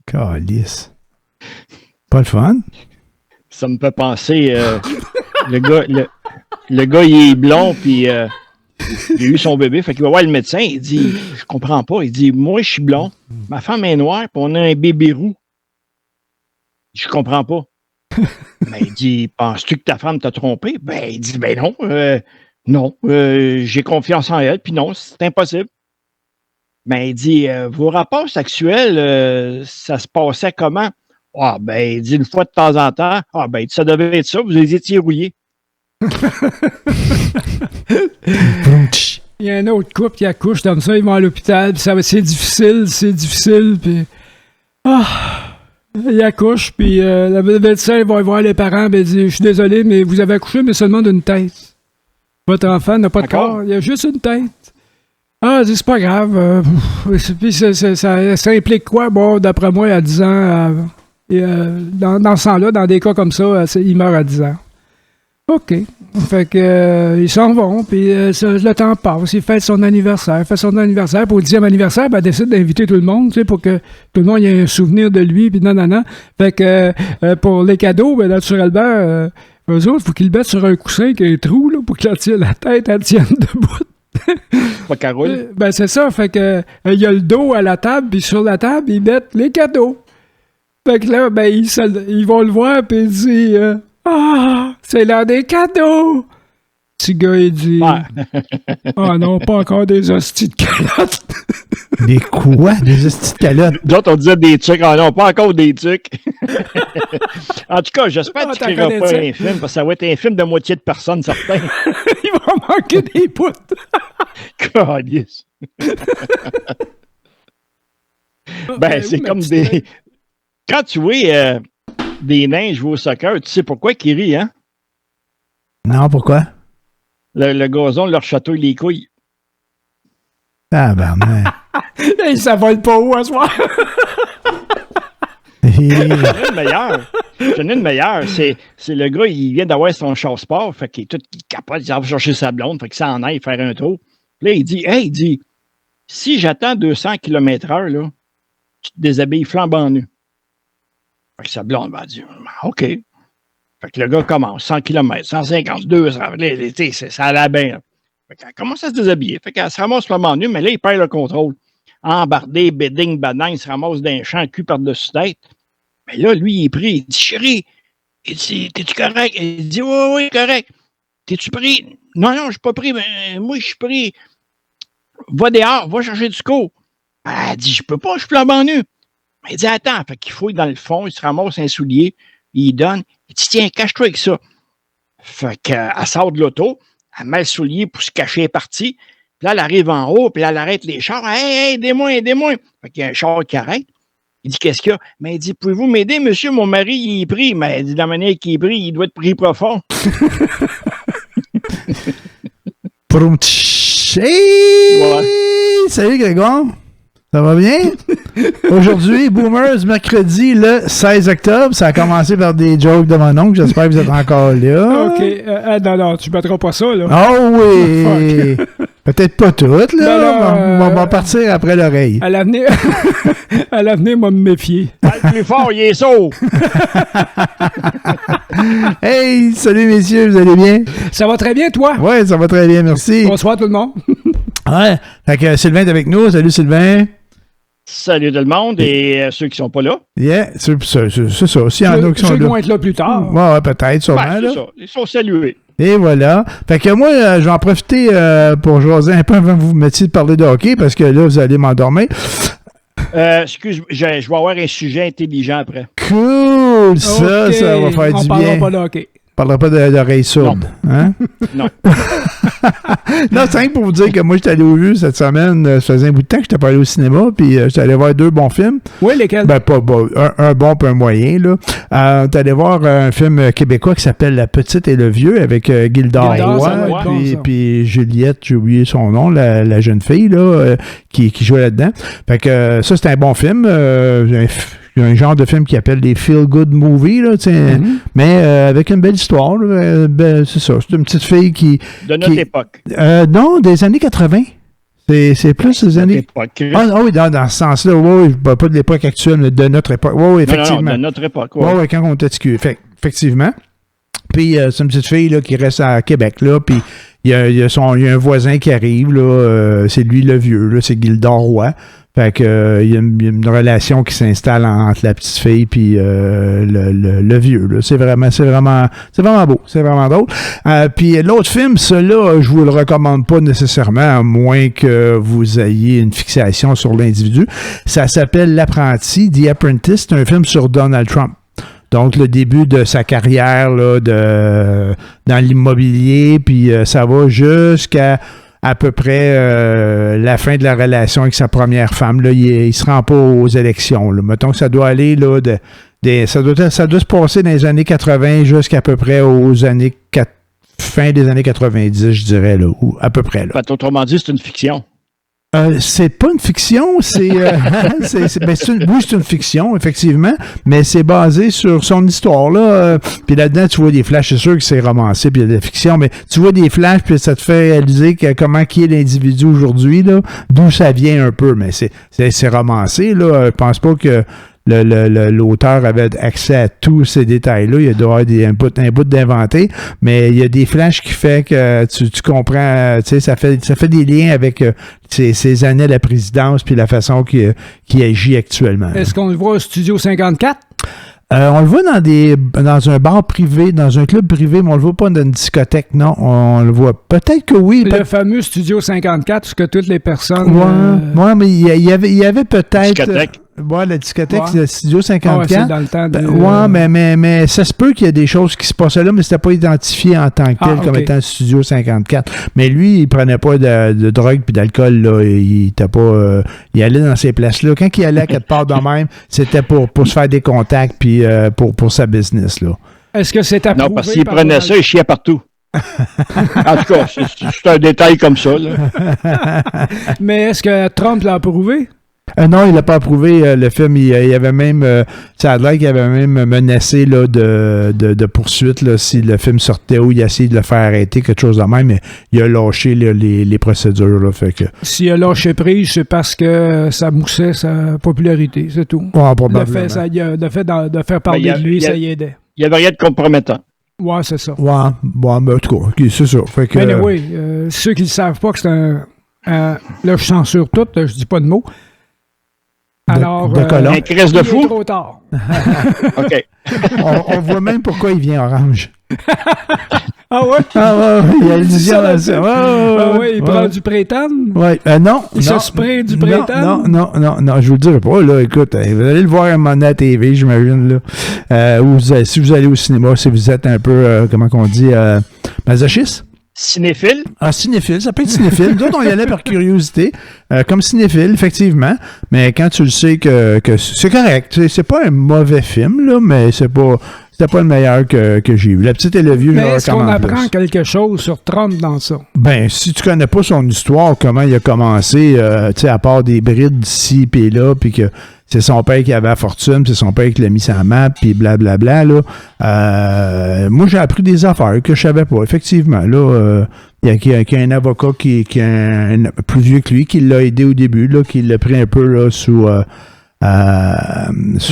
Calice. Pas le fun? Ça me fait penser, le gars, il est blond, puis il a eu son bébé, fait qu'il va voir le médecin, il dit, je comprends pas, il dit, moi, je suis blond, ma femme est noire, puis on a un bébé roux. Je comprends pas. Ben, il dit, penses-tu que ta femme t'a trompé? Ben, il dit, ben non, j'ai confiance en elle, puis non, c'est impossible. Ben, il dit, vos rapports sexuels, ça se passait comment? Ah, ben, il dit, une fois de temps en temps, ah, ben, ça devait être ça, vous les étiez rouillés. Il y a un autre couple qui accouche comme ça, ils vont à l'hôpital, puis c'est difficile, puis... il accouche, puis le médecin va voir les parents, puis il dit, je suis désolé, mais vous avez accouché, mais seulement d'une tête. Votre enfant n'a pas de corps, il y a juste une tête. Ah, c'est pas grave. Puis ça implique quoi? Bon, d'après moi, à 10 ans, dans ce temps-là, dans des cas comme ça, il meurt à 10 ans. OK. Fait que ils s'en vont, puis le temps passe. Il fête son anniversaire. Pour le 10e anniversaire, ben, elle décide d'inviter tout le monde, tu sais, pour que tout le monde ait un souvenir de lui, puis non. Fait que pour les cadeaux, ben, naturellement, eux autres, il faut qu'ils le mettent sur un coussin qui a un trou, là, pour que la tête, elle tienne debout. Pas Carole. Ben, c'est ça. Fait que il y a le dos à la table, puis sur la table, ils mettent les cadeaux. Fait que là, ben, ils vont le voir, puis ils disent c'est l'heure des cadeaux! Petit gars, il dit non, pas encore des hosties de calottes. Des quoi? Des hosties de calottes? D'autres, on disait des trucs. Ah non, pas encore des trucs. En tout cas, j'espère que tu ne créeras pas un film, parce que ça va être un film de moitié de personnes, certains. Il va manquer des poutres. Calice. Ben, c'est comme des... Quand tu vois des nains jouer au soccer, tu sais pourquoi ils rient, hein? Non, pourquoi? Le gazon leur chatouille les couilles. Ah, ben, man. Et ça vole pas haut à soir. J'en ai une meilleure. C'est le gars, il vient d'avoir son char-sport, fait qu'il est tout capable, il va chercher sa blonde, fait qu'il s'en aille faire un tour. Puis là, il dit, si j'attends 200 km/h, là, tu te déshabilles flambant nu. Fait que sa blonde va dire, OK. Fait que le gars commence, 100 km, 150, 200, ça allait bien. Fait qu'elle commence à se déshabiller. Fait qu'elle se ramasse flambant nu, mais là, il perd le contrôle. Embardé, béding, banane, il se ramasse d'un champ, cul par-dessus tête. Mais là, lui, il est pris. Il dit, chérie, il dit, t'es-tu correct? Il dit, oui, correct. T'es-tu pris? Non, je suis pas pris, mais moi, je suis pris. Va dehors, va chercher du secours. Elle dit, je peux pas, je suis flambant nu. Il dit, attends, fait qu'il fouille dans le fond, il se ramasse un soulier, il donne, il dit, tiens, cache-toi avec ça. Fait qu'elle sort de l'auto, elle met le soulier pour se cacher, elle est partie. Puis là, elle arrive en haut, puis là, elle arrête les chars. Hey, aidez-moi. Fait qu'il y a un char qui arrête. Il dit, qu'est-ce qu'il y a? Mais il dit, pouvez-vous m'aider, monsieur? Mon mari, il est pris. Mais il dit, de la manière qu'il est pris, il doit être pris profond. Salut, Grégoire. Ça va bien? Aujourd'hui, Boomers, mercredi, le 16 octobre. Ça a commencé par des jokes de mon oncle. J'espère que vous êtes encore là. OK. Non, tu battras pas ça, là. Oh oui! Peut-être pas toutes, là. On va partir après l'oreille. À l'avenir, moi, me méfier. Le plus fort, il est sourd. Hey, salut, messieurs, vous allez bien? Ça va très bien, toi? Ouais, ça va très bien, merci. Bonsoir, tout le monde. Ouais. Fait que Sylvain est avec nous. Salut, Sylvain. Salut tout le monde et ceux qui sont pas là. Yeah, c'est ça. S'il y en a qui sont ceux là. qui vont être là plus tard. Ouais, peut-être, sûrement. C'est ça. Ils sont salués. Et voilà. Fait que moi, je vais en profiter pour jaser un peu avant que vous vous mettiez de parler de hockey, parce que là, vous allez m'endormir. Excuse, je vais avoir un sujet intelligent après. Cool! Ça, okay. Ça va faire on du bien. parlera pas de hockey. On parlera pas d'oreilles sourdes. Hein? Non. Non, c'est rien pour vous dire que moi, j'étais allé au jeu cette semaine. Ça faisait un bout de temps que j'étais pas allé au cinéma, puis j'étais allé voir 2 bons films. Oui, lesquels? Ben, pas bon, un bon puis un moyen, là. T'es allé voir un film québécois qui s'appelle La Petite et le Vieux avec Gilda Roy, puis Juliette, j'ai oublié son nom, la jeune fille, là, qui jouait là-dedans. Fait que ça, c'est un bon film. Un genre de film qui appelle des feel-good movies, là, mais avec une belle histoire. C'est ça. C'est une petite fille qui... De notre époque. Non, des années 80. C'est plus les années... oui, dans ce sens-là, oui, pas de l'époque actuelle, mais de notre époque. Oui, effectivement. Non, de notre époque, oui. Oui, quand on était TQ. Effectivement. Puis, c'est une petite fille là, qui reste à Québec, là, puis il y a un voisin qui arrive, là, c'est lui le vieux, là, c'est Gildor Roy. Fait que il y a une relation qui s'installe entre la petite fille puis le vieux. Là. C'est vraiment beau. C'est vraiment drôle. Puis l'autre film, celui-là, je vous le recommande pas nécessairement, à moins que vous ayez une fixation sur l'individu. Ça s'appelle L'Apprenti, The Apprentice. C'est un film sur Donald Trump. Donc, le début de sa carrière là, dans l'immobilier, puis ça va jusqu'à peu près la fin de la relation avec sa première femme. Là, il se rend pas aux élections. Là. Mettons que ça doit aller là, ça doit se passer dans les années 80 jusqu'à peu près aux années fin des années 90, je dirais, là, ou à peu près. Là. Autrement dit, c'est une fiction. C'est pas une fiction, c'est une fiction, effectivement, mais c'est basé sur son histoire, là. Puis là-dedans, tu vois des flashs, c'est sûr que c'est romancé, puis il y a de la fiction, mais tu vois des flashs, puis ça te fait réaliser comment qui est l'individu aujourd'hui, là, d'où ça vient un peu, mais c'est romancé, là. Je pense pas que l'auteur avait accès à tous ces détails-là. Il doit y avoir un bout d'inventé, mais il y a des flashs qui fait que tu comprends, tu sais, ça fait des liens avec ses années à la présidence puis la façon qu'il agit actuellement. Est-ce qu'on le voit au Studio 54? On le voit dans un bar privé, dans un club privé, mais on le voit pas dans une discothèque, non. On le voit. Peut-être que oui. Le fameux Studio 54, ce que toutes les personnes... Ouais, mais il y avait peut-être... Discothèque. Ouais, la discothèque, c'est le Studio 54. C'est dans le temps de... mais ça se peut qu'il y ait des choses qui se passaient là, mais c'était pas identifié en tant que tel comme étant Studio 54. Mais lui, il prenait pas de drogue puis d'alcool, là. Il était pas... il allait dans ces places-là. Quand il allait à quelque part de même, c'était pour se faire des contacts puis pour sa business, là. Est-ce que c'est approuvé? Non, parce qu'il prenait ça, il chiait partout. En tout cas, c'est un détail comme ça, là. Mais est-ce que Trump l'a approuvé? Non, il n'a pas approuvé le film. Il avait même, ça a l'air qu'il avait même menacé là, de poursuite là, si le film sortait ou il a essayé de le faire arrêter, quelque chose de même, mais il a lâché là, les procédures. Là, fait que... S'il a lâché prise, c'est parce que ça moussait sa popularité, c'est tout. Ouais, probablement. De faire parler de lui, ça y aidait. Il n'y avait rien de compromettant. Ouais, c'est ça. Ouais, mais en tout cas, c'est ça. Fait que, mais oui, ceux qui ne savent pas que c'est un... là, je censure tout, je dis pas de mots. Alors, un crèche de fou? Trop tard. OK. on voit même pourquoi il vient orange. Ah ouais? Ah ouais, il y a le oui, il prend du prétane? Oui, non. Il se spray du prétane? Non, je vous le dirai pas, là, écoute, vous allez le voir à un moment donné à la TV, j'imagine, là. Ou si vous allez au cinéma, si vous êtes un peu, comment qu'on dit, masochiste? Cinéphile? Ah, cinéphile, ça peut être cinéphile. D'autres, on y allait par curiosité, comme cinéphile, effectivement. Mais quand tu le sais que c'est correct, c'est pas un mauvais film, là, mais c'était pas le meilleur que j'ai vu. La petite et le vieux, mais est-ce qu'on apprend quelque chose sur Trump dans ça? Ben, si tu connais pas son histoire, comment il a commencé, tu sais, à part des brides ici puis là, puis que c'est son père qui avait la fortune, c'est son père qui l'a mis sur la map, puis blablabla, là. Moi, j'ai appris des affaires que je savais pas, effectivement. Là, il y a un avocat qui est plus vieux que lui, qui l'a aidé au début, là, qui l'a pris un peu là, sous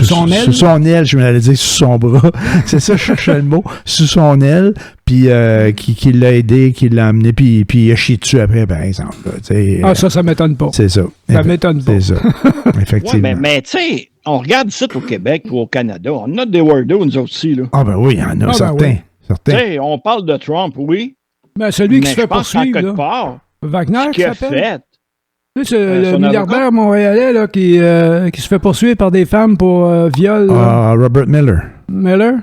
son aile, je m'allais dire sous son bras. C'est ça, je cherchais le mot. Sous son aile, puis qui l'a aidé, qui l'a amené, puis il a chié dessus après, par exemple. Là, ça m'étonne pas. C'est ça. Ça m'étonne pas. C'est ça. Effectivement. Ouais, mais tu sais, on regarde ça au Québec ou au Canada, on a des weirdos, nous autres aussi. Là. Ah ben oui, il y en a certains. Tu sais, on parle de Trump, oui. Mais celui qui se fait poursuivre, quelque part, Wagner, qui a fait. Tu sais, le milliardaire montréalais là, qui se fait poursuivre par des femmes pour viol. Robert Miller. Miller?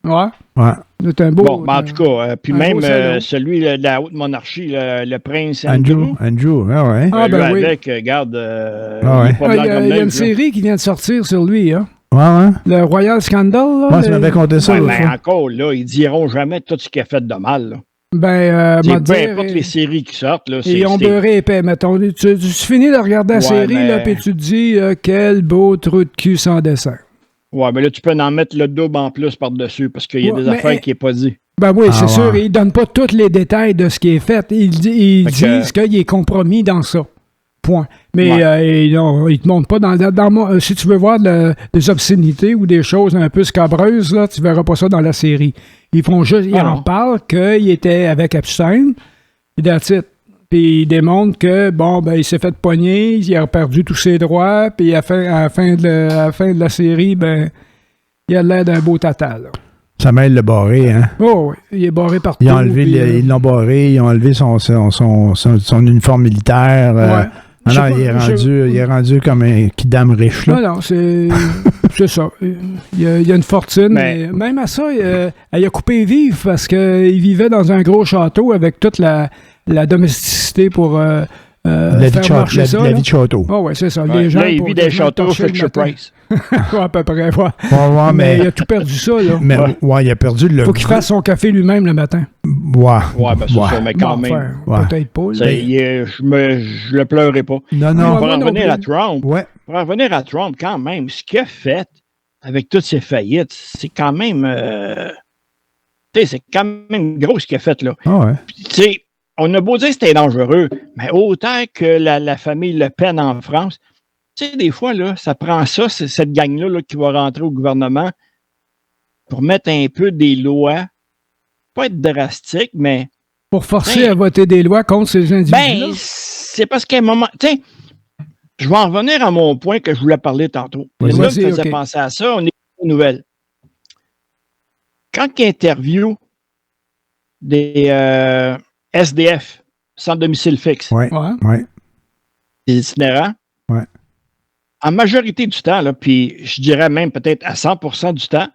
Ouais. C'est un beau... Bon, en tout cas, puis même celui de la haute monarchie, le prince Andrew. Andrew, ouais. Avec, regarde, il y a une série qui vient de sortir sur lui, hein. Ouais. Le Royal Scandal, là. Moi, tu m'avais conté ça. Mais encore, là, ils diront jamais tout ce qu'il a fait de mal, là. Ben, peu importe les séries qui sortent, là. Et on beurré épais, mettons. Tu finis de regarder la série, là, puis tu te dis, quel beau trou de cul sans dessin. Ouais, mais là, tu peux en mettre le double en plus par-dessus, parce qu'il y a des affaires qui n'est pas dit. Ben oui, c'est sûr. Ils ne donnent pas tous les détails de ce qui est fait. Ils disent qu'il est compromis dans ça. Point. Mais ils te montrent pas si tu veux voir des obscénités ou des choses un peu scabreuses, là, tu verras pas ça dans la série. Ils font juste, ils en parlent qu'il était avec Epstein, et that's it. Puis ils démontrent que, il s'est fait pogner, il a perdu tous ses droits, puis à la fin de la série, il a l'air d'un beau tata, là. Samuel l'a barré, hein? Oh, oui, il est barré partout. Ils l'ont barré, ils ont enlevé son uniforme militaire. Ouais. Il est rendu comme un kidam riche, là. Non, c'est ça. Il y a une fortune. Mais même à ça, il a coupé vivre parce qu'il vivait dans un gros château avec toute la domesticité pour faire marcher ça. La vie de château. Oh, oui, c'est ça. Les gens, il vit des châteaux Fisher Price. À peu près, mais il a tout perdu ça, là. Mais il a perdu le... Faut qu'il fasse son café lui-même le matin. Mais quand même. Peut-être pas. Je le pleurais pas. Non. Pour en revenir à Trump, pour en revenir à Trump, quand même, ce qu'il a fait avec toutes ses faillites, c'est quand même... c'est quand même gros ce qu'il a fait, là. Tu sais, on a beau dire que c'était dangereux, mais autant que la famille Le Pen en France, tu sais, des fois, là, ça prend ça, cette gang-là là, qui va rentrer au gouvernement pour mettre un peu des lois, pas être drastique, mais... Pour forcer à voter des lois contre ces individus-là? C'est parce qu'à un moment... Tu sais, je vais en revenir à mon point que je voulais parler tantôt. Les gens me faisaient penser à ça, on est aux nouvelles. Quand il interview des SDF, sans domicile fixe, des itinérants, en majorité du temps, là, puis je dirais même peut-être à 100% du temps,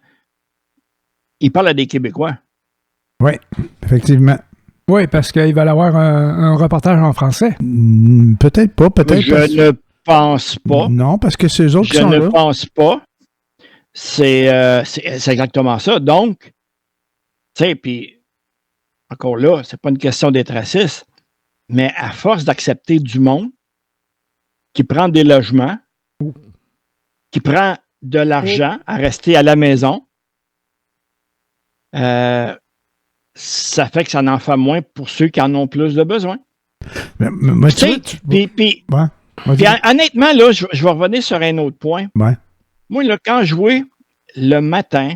ils parlent à des Québécois. Oui, effectivement. Oui, parce qu'il va y avoir un reportage en français. Peut-être pas, peut-être pas. Je ne pense pas. Non, parce que c'est eux autres qui sont là. Je ne pense pas. C'est exactement ça. Donc, tu sais, puis encore là, c'est pas une question d'être raciste, mais à force d'accepter du monde qui prend des logements, qui prend de l'argent à rester à la maison, ça fait que ça en fait moins pour ceux qui en ont plus de besoin. Puis honnêtement, là, je vais revenir sur un autre point. Moi, là, quand je jouais le matin,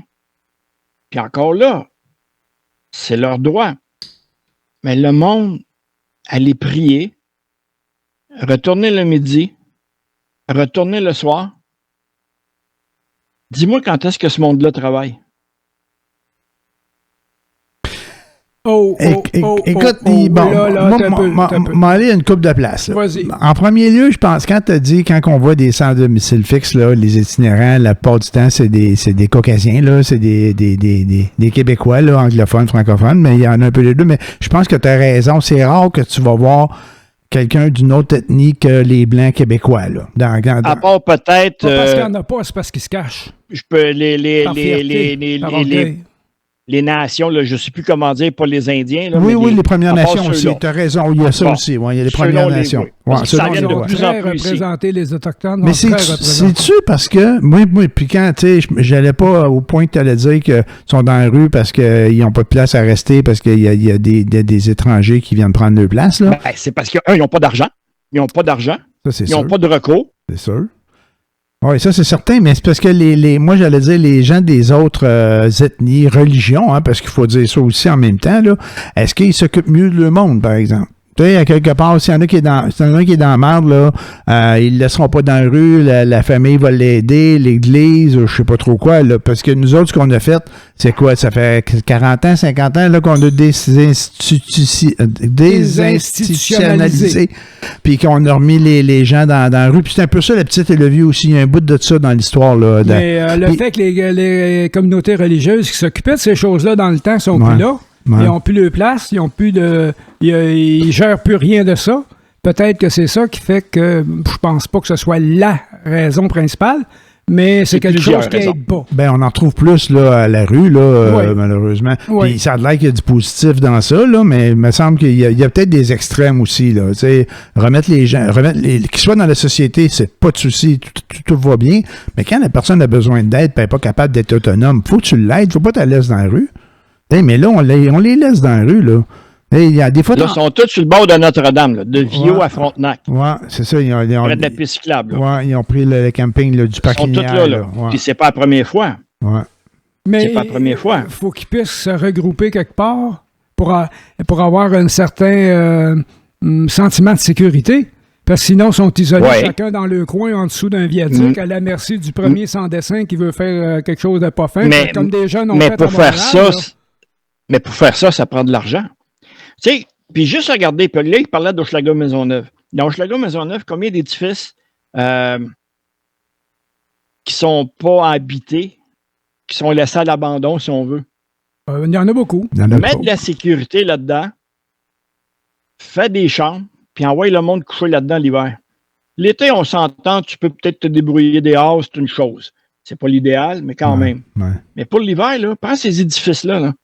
puis encore là, c'est leur droit, mais le monde allait prier, retourner le midi, retourner le soir. Dis-moi quand est-ce que ce monde-là travaille? Écoute, m'aller à une coupe de place. Vas-y. En premier lieu, je pense, quand on voit des sans domicile fixe, là, les itinérants, la plupart du temps, c'est des Caucasiens, là, c'est des Québécois, là, anglophones, francophones, mais il y en a un peu les deux. Mais je pense que tu as raison. C'est rare que tu vas voir quelqu'un d'une autre ethnie que les Blancs québécois, là. À part peut-être... Pas parce qu'il n'y en a pas, c'est parce qu'ils se cachent. Je peux... Les nations, là, je ne sais plus comment dire, pas les Indiens. Là, oui, les Premières Nations aussi. Tu as raison, il y a ça aussi. Il y a les Premières Nations. Ça vient de plus en plus représenter les Autochtones. Mais c'est-tu parce que, moi, puis quand, tu sais, j'allais pas au point que tu allais dire qu'ils sont dans la rue parce qu'ils n'ont pas de place à rester, parce qu'il y a des étrangers qui viennent prendre leur place, là. C'est parce qu'un, ils n'ont pas d'argent. Ils n'ont pas d'argent. Ils n'ont pas de recours. C'est sûr. Oui, ça, c'est certain, mais c'est parce que moi, j'allais dire les gens des autres ethnies, religions, hein, parce qu'il faut dire ça aussi en même temps, là, est-ce qu'ils s'occupent mieux de le monde, par exemple? Tu sais, à quelque part, s'il y en a qui est dans la merde, là, ils ne le laisseront pas dans la rue, la famille va l'aider, l'église, je sais pas trop quoi, là, parce que nous autres, ce qu'on a fait, c'est quoi? Ça fait 40 ans, 50 ans, là, qu'on a désinstitutionnalisé, puis qu'on a remis les gens dans la rue, puis c'est un peu ça, la petite et le vieux aussi, il y a un bout de ça dans l'histoire, là. Mais le fait que les communautés religieuses qui s'occupaient de ces choses-là dans le temps sont plus là. Ils n'ont plus de place, ils gèrent plus rien de ça. Peut-être que c'est ça qui fait que je pense pas que ce soit la raison principale, mais c'est quelque chose qui aide pas. Ben, on en retrouve plus là, à la rue, là, malheureusement. Puis ça a l'air qu'il y a du positif dans ça, là, mais il me semble qu'il y a peut-être des extrêmes aussi. Là, remettre les gens, qu'ils soient dans la société, c'est pas de souci, tout va bien. Mais quand la personne a besoin d'aide et n'est pas capable d'être autonome, faut que tu l'aides, faut pas te laisser dans la rue. Hey, mais là, on les laisse dans la rue, là. Et des fois, là, ils sont tous sur le bord de Notre-Dame, là, de Viau à Frontenac. Oui, c'est ça. Ils ont, Près de la piste cyclable. Oui, ils ont pris le camping là, du parc Ils sont tous là. Ouais. Puis c'est pas la première fois. Ouais. Mais c'est pas la première fois. Il faut qu'ils puissent se regrouper quelque part pour avoir un certain sentiment de sécurité. Parce que sinon, ils sont isolés chacun dans le coin en dessous d'un viaduc à la merci du premier sans dessin qui veut faire quelque chose de pas fin. Comme des jeunes ont fait pour faire ça, mais pour faire ça, ça prend de l'argent. Tu sais, puis juste regarder, puis là, il parlait d'Hochelaga-Maisonneuve. Dans Hochelaga-Maisonneuve, combien d'édifices qui sont pas habités, qui sont laissés à l'abandon, si on veut? Il y en a beaucoup. Mettre de la sécurité là-dedans, fait des chambres, puis envoie le monde coucher là-dedans l'hiver. L'été, on s'entend, tu peux peut-être te débrouiller dehors, c'est une chose. C'est pas l'idéal, mais quand même. Ouais. Mais pour l'hiver, là, prends ces édifices-là. Là.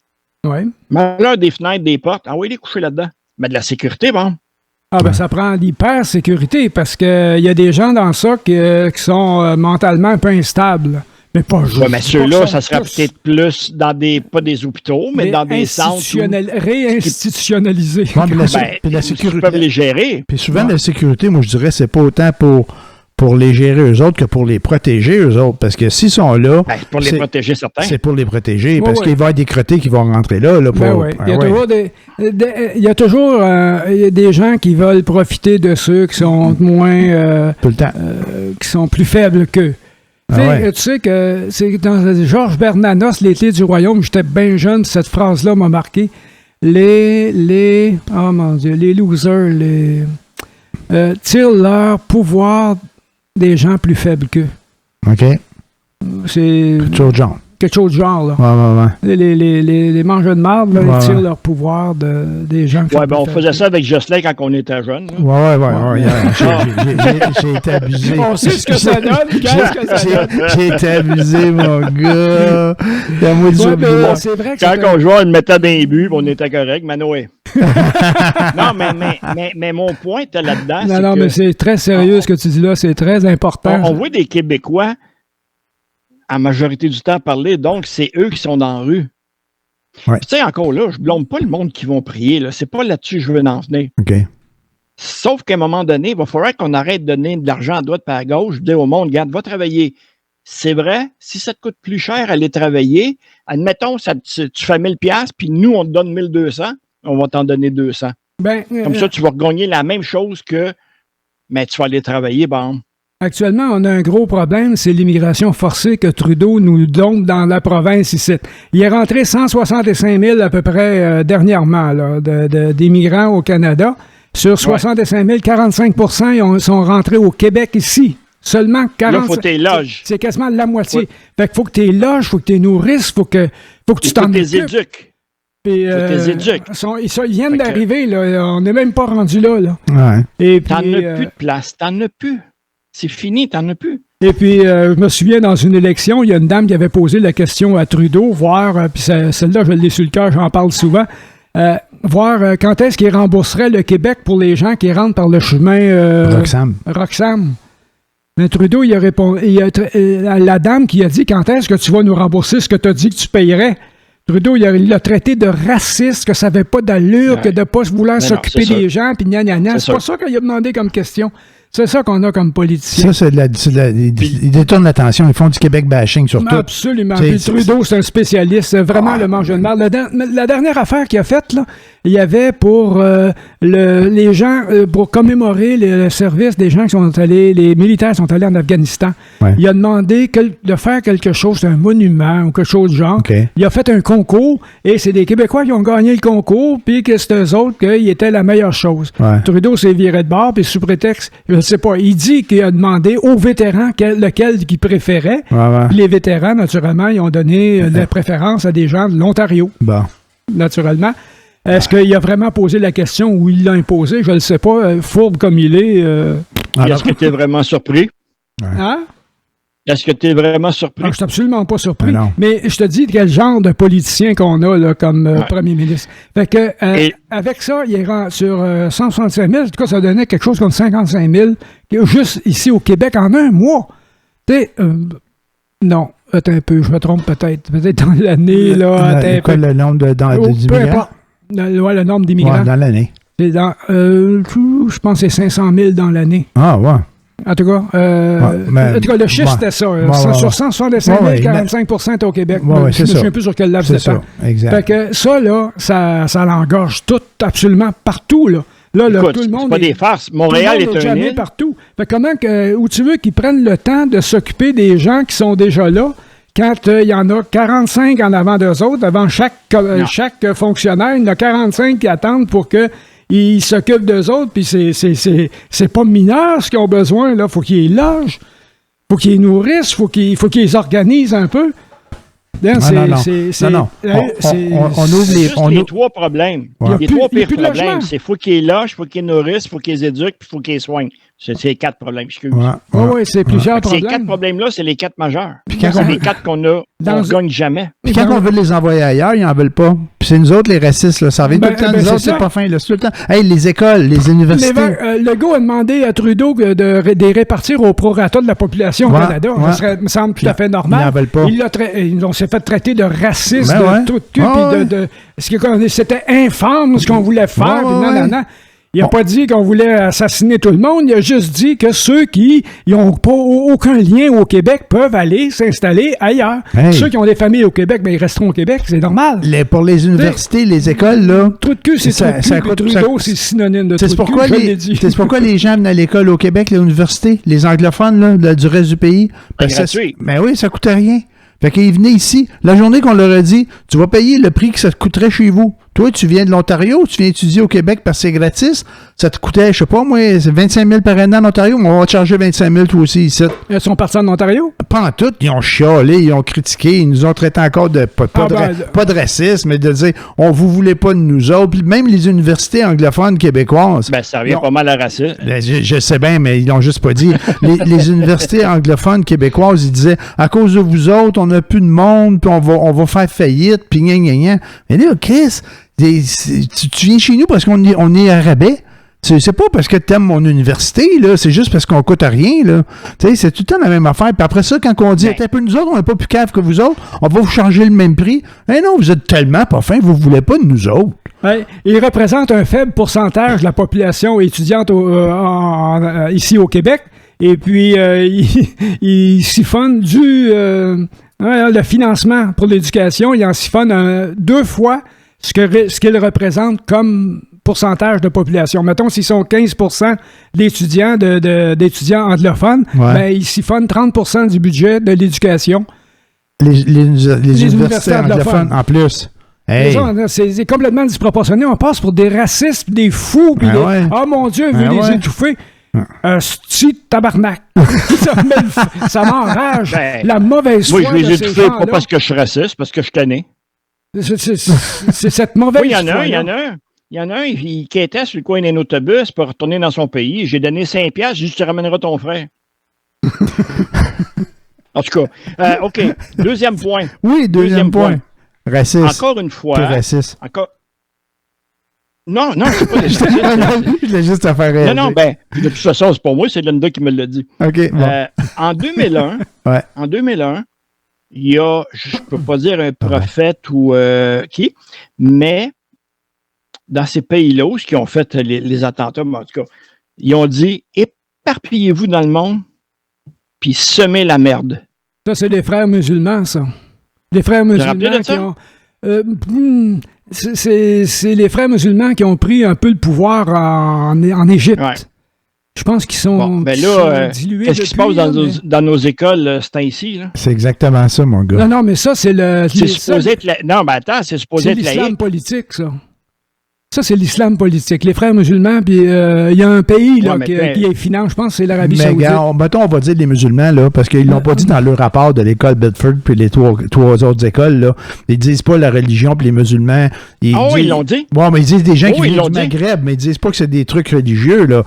Ouais. Mets-leur des fenêtres, des portes, envoie-les coucher là-dedans. Mais de la sécurité, bon. Ah ben ça prend l'hyper-sécurité parce qu'il y a des gens dans ça qui sont mentalement un peu instables. Mais pas juste. Ouais, mais ceux-là, ça serait peut-être plus dans pas des hôpitaux, mais dans des centres. Réinstitutionnalisés. La sécurité. Ils peuvent les gérer. Puis souvent, la sécurité, moi, je dirais, c'est pas autant pour les gérer eux autres que pour les protéger eux autres. Parce que s'ils sont là. Pour les protéger, certains. C'est pour les protéger. Parce qu'il va y avoir des crottés qui vont rentrer là. Il y a toujours des gens qui veulent profiter de ceux qui sont moins. Tout le temps. Qui sont plus faibles qu'eux. Tu sais que c'est dans Georges Bernanos, L'été du royaume, j'étais bien jeune, cette phrase-là m'a marqué. Oh mon Dieu, les losers, tirent leur pouvoir des gens plus faibles qu'eux. OK. C'est quelque chose de genre, là. Ouais. Les mangeurs de marde, là, ils tirent leur pouvoir des gens. Ouais, ben on faisait ça avec Jocelyn quand on était jeune. Ouais. J'ai été abusé. On sait ce que ça donne. Qu'est-ce que ça donne? J'ai été abusé, mon gars. C'est vrai que quand on jouait, on le mettait dans les buts, on était correct, Manoé. Non, mais mon point était là-dedans. Non, mais c'est très sérieux ce que tu dis là. C'est très important. On voit des Québécois à majorité du temps parler, donc c'est eux qui sont dans la rue. Ouais. Tu sais, encore là, je blâme pas le monde qui vont prier. Là. C'est pas là-dessus que je veux en venir. OK. Sauf qu'à un moment donné, il va falloir qu'on arrête de donner de l'argent à droite et à gauche, dire au monde, regarde, va travailler. C'est vrai, si ça te coûte plus cher aller travailler, admettons, tu fais 1000$, puis nous, on te donne 1200, on va t'en donner 200. Comme ça, tu vas regagner la même chose que, mais tu vas aller travailler, bon. Actuellement, on a un gros problème, c'est l'immigration forcée que Trudeau nous donne dans la province ici. Il est rentré 165 000 à peu près dernièrement là, d'immigrants au Canada. Sur 65 000, 45 % sont rentrés au Québec ici. Seulement 40 000. Là, il faut que tu les loges. C'est quasiment la moitié. Ouais. Fait qu'il faut que tu les loges, il faut que tu les nourrisses, il faut que tu t'en occupes. Il faut que tu les éduques. Puis, ils viennent d'arriver, là. On n'est même pas rendu là. Ouais. Et puis, t'en as plus de place, t'en as plus. C'est fini, t'en as plus. Et puis, je me souviens, dans une élection, il y a une dame qui avait posé la question à Trudeau, puis celle-là, je l'ai sur le cœur, j'en parle souvent, voir quand est-ce qu'il rembourserait le Québec pour les gens qui rentrent par le chemin Roxham. Mais Trudeau, il a répondu, la dame qui a dit, quand est-ce que tu vas nous rembourser ce que tu as dit que tu payerais? Trudeau, il l'a traité de raciste, que ça n'avait pas d'allure, que de ne pas vouloir s'occuper des gens, puis gna. C'est pas ça qu'il a demandé comme question. C'est ça qu'on a comme politicien. Ça, ils détournent l'attention. Ils font du Québec bashing surtout. Absolument. Puis Trudeau, c'est un spécialiste. C'est vraiment le mangeur de marde. La dernière affaire qu'il a faite, là, il y avait pour les gens, pour commémorer le service des gens qui sont allés, les militaires sont allés en Afghanistan. Ouais. Il a demandé de faire quelque chose, un monument ou quelque chose de genre. Okay. Il a fait un concours et c'est des Québécois qui ont gagné le concours, puis que c'est eux autres qui étaient la meilleure chose. Ouais. Trudeau s'est viré de bord, puis sous prétexte, je ne sais pas, il dit qu'il a demandé aux vétérans lequel qu'il préférait. Ouais. Les vétérans, naturellement, ils ont donné la préférence à des gens de l'Ontario. Bon. Naturellement. Est-ce qu'il a vraiment posé la question ou il l'a imposé? Je ne le sais pas. Fourbe comme il est. Est-ce que tu es vraiment surpris? Hein? Est-ce que tu es vraiment surpris? Je ne suis absolument pas surpris. Mais je te dis quel genre de politicien qu'on a là, comme premier ministre. Fait que, avec ça, il est sur 165 000. En tout cas, ça donnait quelque chose comme 55 000 juste ici au Québec en un mois. Non. Attends un peu, je me trompe peut-être. Peut-être dans l'année, là. Quoi, le nombre d'immigrants? le nombre d'immigrants. Ouais, dans l'année. C'est je pense que c'est 500 000 dans l'année. Ah, ouais. En tout cas, en tout cas le chiffre, c'était ça. Sur 165 000, 45 est au Québec. Je ne me souviens plus sur quel laps de temps. Exact. Fait que ça, là, ça l'engorge tout, absolument partout, là. Là, Écoute, tout le monde c'est pas des farces. Montréal est un île. Partout. Fait comment où tu veux qu'ils prennent le temps de s'occuper des gens qui sont déjà là quand il y en a 45 en avant d'eux autres, avant chaque fonctionnaire, il y en a 45 qui attendent pour qu'ils s'occupent d'eux autres, puis c'est pas mineur ce qu'ils ont besoin, là. Faut qu'ils les logent, faut qu'ils les nourrissent, faut qu'ils les organisent un peu. Non. On ouvre les trois problèmes. Ouais. Les trois pires problèmes, c'est faut qu'ils les logent, faut qu'ils les nourrissent, faut qu'ils les éduquent, puis faut qu'ils les soignent. C'est les 4 problèmes, excuse. Oui, c'est plusieurs problèmes. Ces 4 problèmes-là, c'est les 4 majeurs. C'est les 4 qu'on gagne jamais. Puis quand on veut les envoyer ailleurs, ils n'en veulent pas. Puis c'est nous autres, les racistes, là. Ça revient tout le temps. Nous autres, c'est pas fin. Là. C'est tout le temps. Hey, les écoles, les universités. Legault a demandé à Trudeau de répartir au prorata de la population au Canada. Ça me semble tout à fait normal. Ils n'en veulent pas. On s'est fait traiter de raciste, de tout de cul. C'était infâme ce qu'on voulait faire. Il n'a pas dit qu'on voulait assassiner tout le monde, il a juste dit que ceux qui n'ont pas aucun lien au Québec peuvent aller s'installer ailleurs. Hey. Ceux qui ont des familles au Québec, ben, ils resteront au Québec, c'est normal. Pour les universités, les écoles, là... Trou de cul, c'est trou de cul. Trudeau, c'est synonyme de trou de cul, c'est pourquoi les gens viennent à l'école au Québec, les universités, les anglophones là, du reste du pays. C'est gratuit. Ben oui, ça coûtait rien. Fait qu'ils venaient ici. La journée qu'on leur a dit, tu vas payer le prix que ça te coûterait chez vous. Toi, tu viens de l'Ontario, tu viens étudier au Québec parce que c'est gratis. Ça te coûtait, je sais pas, moi, 25 000 par année en Ontario, mais on va te charger 25 000 toi aussi ici. Ils sont partis en Ontario? Pas en tout. Ils ont chialé, ils ont critiqué, ils nous ont traité encore de pas de racisme, mais de dire, on vous voulait pas de nous autres. Puis même les universités anglophones québécoises. Ben, ça revient pas mal à racisme. Ben, je sais bien, mais ils l'ont juste pas dit. les universités anglophones québécoises, ils disaient, à cause de vous autres, on n'a plus de monde, puis on va faire faillite, puis gna gna gna. Mais là, Chris, tu viens chez nous parce qu'on est à rabais. C'est pas parce que tu aimes mon université, là, c'est juste parce qu'on coûte à rien. Là. C'est tout le temps la même affaire. Puis après ça, quand on dit un peu nous autres, on n'est pas plus cave que vous autres, on va vous changer le même prix. Mais non, vous êtes tellement pas fins, vous ne voulez pas de nous autres. Ouais, il représente un faible pourcentage de la population étudiante ici au Québec. Et puis, il siphonne le financement pour l'éducation. Il en siphonne 2 fois ce qu'il représente comme pourcentage de population. Mettons, s'ils sont 15 d'étudiants anglophones, ben, ils siphonnent 30 du budget de l'éducation. Les universités anglophones, en plus. Hey. C'est complètement disproportionné. On passe pour des racistes, des fous. Oh mon Dieu, veut les étouffer. Sti tabarnak. ça m'enrage. La mauvaise foi. Oui, je les ai étouffés pas parce que je suis raciste, parce que je connais. C'est cette mauvaise foi. Il y en a un, qui était sur le coin d'un autobus pour retourner dans son pays. J'ai donné 5$, j'ai dit, tu ramèneras ton frère. En tout cas, OK. Deuxième point. Oui, deuxième point. Raciste. Encore une fois. Raciste. Non, c'est pas raciste. Je l'ai juste à faire réagir. Non, ben, de toute façon, c'est pas moi, c'est Linda qui me l'a dit. OK, bon. En 2001, il y a, je peux pas dire un prophète ou mais dans ces pays-là où qui ont fait les attentats, en tout cas, ils ont dit éparpillez-vous dans le monde puis semez la merde. Ça, c'est les frères musulmans, ça. Les frères musulmans qui ont... c'est les frères musulmans qui ont pris un peu le pouvoir en Égypte. Ouais. Je pense qu'ils sont, dilués. Qu'est-ce qui se passe dans nos écoles ce temps-ci? Là? C'est exactement ça, mon gars. Non, mais ça, c'est le... C'est supposé être... Non, mais attends, c'est supposé être laïque. C'est l'islam politique, ça. Ça, c'est l'islam politique. Les frères musulmans, puis il y a un pays là, qui est finance, je pense, c'est l'Arabie Saoudite. Mais mettons, on va dire les musulmans, là, parce qu'ils l'ont pas dit dans le rapport de l'école Bedford puis les trois autres écoles. Là. Ils disent pas la religion puis les musulmans. Ils l'ont dit? Bon, mais ils disent des gens qui viennent du Maghreb, mais ils disent pas que c'est des trucs religieux. Là.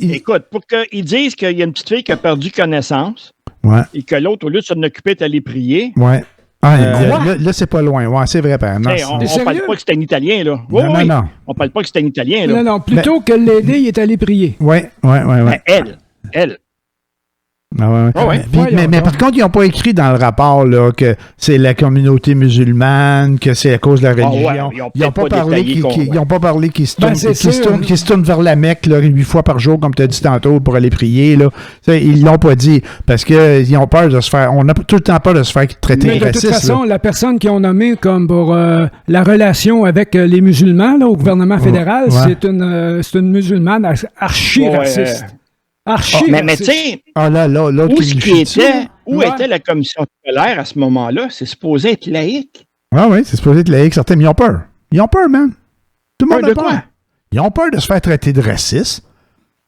Écoute, pour qu'ils disent qu'il y a une petite fille qui a perdu connaissance et que l'autre, au lieu de s'en occuper, est allé prier. Ouais. Là, c'est pas loin. Ouais, c'est vrai, par exemple. On parle pas que c'était un Italien, là. Non. On parle pas que c'était un Italien, là. Non, plutôt que l'aider, il est allé prier. Oui. Elle. Mais par contre, ils n'ont pas écrit dans le rapport là, que c'est la communauté musulmane, que c'est à cause de la religion. Ils n'ont pas parlé qu'ils se tournent vers la Mecque là, 8 fois par jour, comme tu as dit tantôt, pour aller prier. Là. Ils ne l'ont pas dit parce qu'ils ont peur de se faire. On a tout le temps peur de se faire traiter de raciste. De toute façon, la personne qu'ils ont nommée comme pour la relation avec les musulmans là, au gouvernement fédéral, c'est une musulmane archi-raciste. Mais tu sais, où était la commission scolaire à ce moment-là? C'est supposé être laïque. Oui, c'est supposé être laïque. Certains, mais ils ont peur. Ils ont peur, man. Tout le monde a peur. Ils ont peur de se faire traiter de raciste.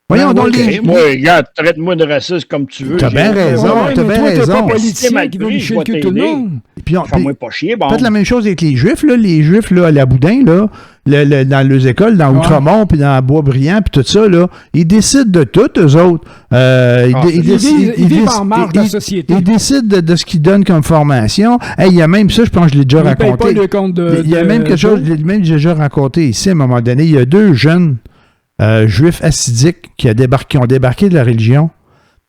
Voyons donc Moi, regarde, traite-moi de raciste comme tu veux. T'as bien raison. T'as bien raison. Qui veut licher tout le monde. Fais-moi pas chier, bon. Faites la même chose avec les Juifs, là. Les Juifs, là, à la Boudin, là, dans les écoles, dans Outremont, puis dans Boisbriand, puis tout ça, là, ils décident de tout, eux autres. Ils vivent en marge de la société. Ils décident de ce qu'ils donnent comme formation. Il y a même ça, je pense que je l'ai déjà raconté. Il y a même quelque chose, je l'ai déjà raconté ici, à un moment donné. Il y a 2 jeunes juifs assidiques qui ont débarqué de la religion,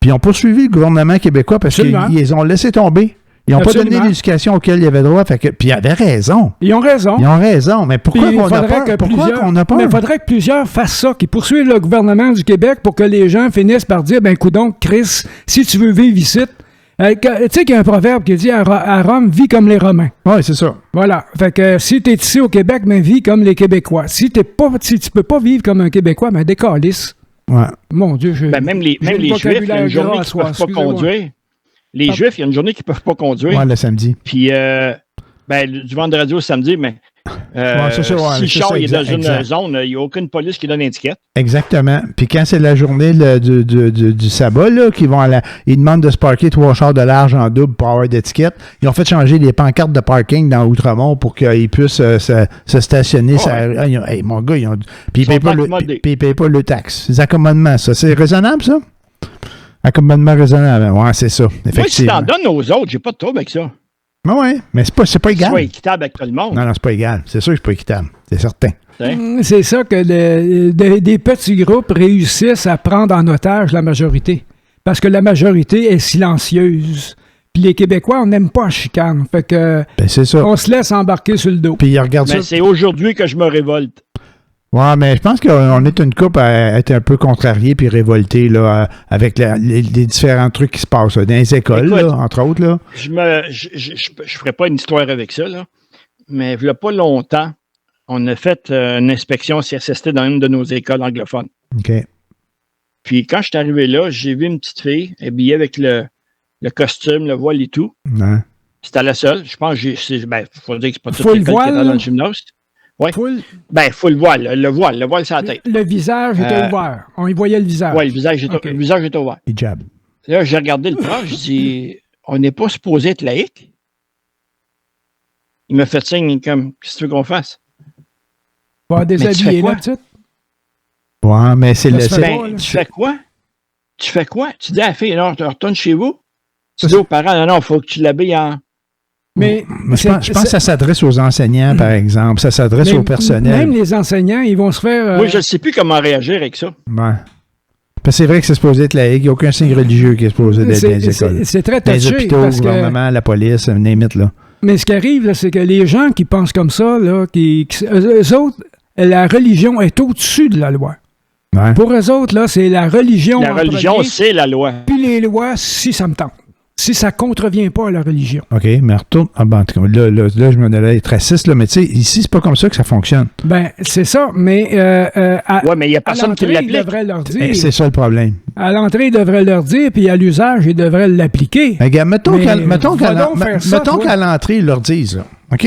puis ils ont poursuivi le gouvernement québécois parce qu'ils les ont laissé tomber. Ils n'ont pas donné l'éducation auquel ils avaient droit. Puis ils avaient raison. Ils ont raison. Mais pourquoi on a peur? Mais il faudrait que plusieurs fassent ça, qui poursuivent le gouvernement du Québec pour que les gens finissent par dire, coudonc, Chris, si tu veux vivre ici, tu sais qu'il y a un proverbe qui dit à Rome, vis comme les Romains. Oui, c'est ça. Voilà. Fait que si tu es ici au Québec, vis comme les Québécois. Si tu peux pas vivre comme un Québécois, décalisse. Ouais. Mon Dieu, même les Juifs, il y a une journée qu'ils ne peuvent pas conduire. Les Juifs, il y a une journée qu'ils ne peuvent pas conduire. Oui, le samedi. Puis, du vendredi au samedi, mais si le char est dans une zone, il n'y a aucune police qui donne étiquette. Exactement. Puis quand c'est la journée du sabbat, là, ils demandent de se parker 3 chars de large en double pour avoir d'étiquette. Ils ont fait changer les pancartes de parking dans Outremont pour qu'ils puissent se stationner. Mon gars, puis ils ne payent pas le taxe. Les accommodements, ça. C'est raisonnable, ça? Accommodement raisonnable. Oui, c'est ça. Moi, si t'en donnes aux autres, j'ai pas de trouble avec ça. Oui, mais c'est pas égal. C'est pas équitable avec tout le monde. Non, c'est pas égal. C'est sûr que c'est pas équitable. C'est certain. C'est ça que des petits groupes réussissent à prendre en otage la majorité. Parce que la majorité est silencieuse. Puis les Québécois, on n'aime pas la chicane. Fait que c'est ça. On se laisse embarquer sur le dos. Puis ils regardent ça. C'est aujourd'hui que je me révolte. Oui, mais je pense qu'on est une couple à être un peu contrarié puis révolté là, avec les différents trucs qui se passent là, dans les écoles, écoute, là, entre autres. Là. Je ferai pas une histoire avec ça, là, mais il n'y a pas longtemps, on a fait une inspection CSST dans une de nos écoles anglophones. OK. Puis quand je suis arrivé là, j'ai vu une petite fille habillée avec le costume, le voile et tout. Ouais. C'était la seule. Je pense que faut dire que c'est pas toute l'école qui était dans le gymnase. Oui. Full voile. Le voile sur la tête. Le visage était ouvert. On y voyait le visage. Oui, le visage était ouvert. Hijab. Là, j'ai regardé le prof, je dis, on n'est pas supposé être laïque. Il m'a fait signe comme, qu'est-ce que tu veux qu'on fasse? Pas déshabiller la petite. Ouais, mais c'est le. Tu fais quoi? Tu dis à la fille, non, tu retournes chez vous? Tu dis aux parents, non, il faut que tu l'habilles en. Mais je pense que ça s'adresse aux enseignants, par exemple. Ça s'adresse au personnel. Même les enseignants, ils vont se faire... Oui, je ne sais plus comment réagir avec ça. Ouais. Parce que c'est vrai que c'est supposé être laïque. Il n'y a aucun signe religieux qui est supposé d'être dans les écoles. C'est très touché. Les hôpitaux, le gouvernement, la police, name it, là. Mais ce qui arrive, là, c'est que les gens qui pensent comme ça, là, eux autres, la religion est au-dessus de la loi. Ouais. Pour eux autres, là, c'est la religion. La religion, c'est la loi. Puis les lois, si ça me tente. Si ça ne contrevient pas à la religion. OK, mais retourne. Ah ben, là, je me donne être raciste, là, mais tu sais, ici, c'est pas comme ça que ça fonctionne. Ben, c'est ça, mais. Oui, mais il n'y a personne qui l'applique. Il devrait leur dire. C'est ça le problème. À l'entrée, il devrait leur dire, puis à l'usage, il devrait l'appliquer. Regarde, mettons qu'à l'entrée, ils leur disent, là. OK?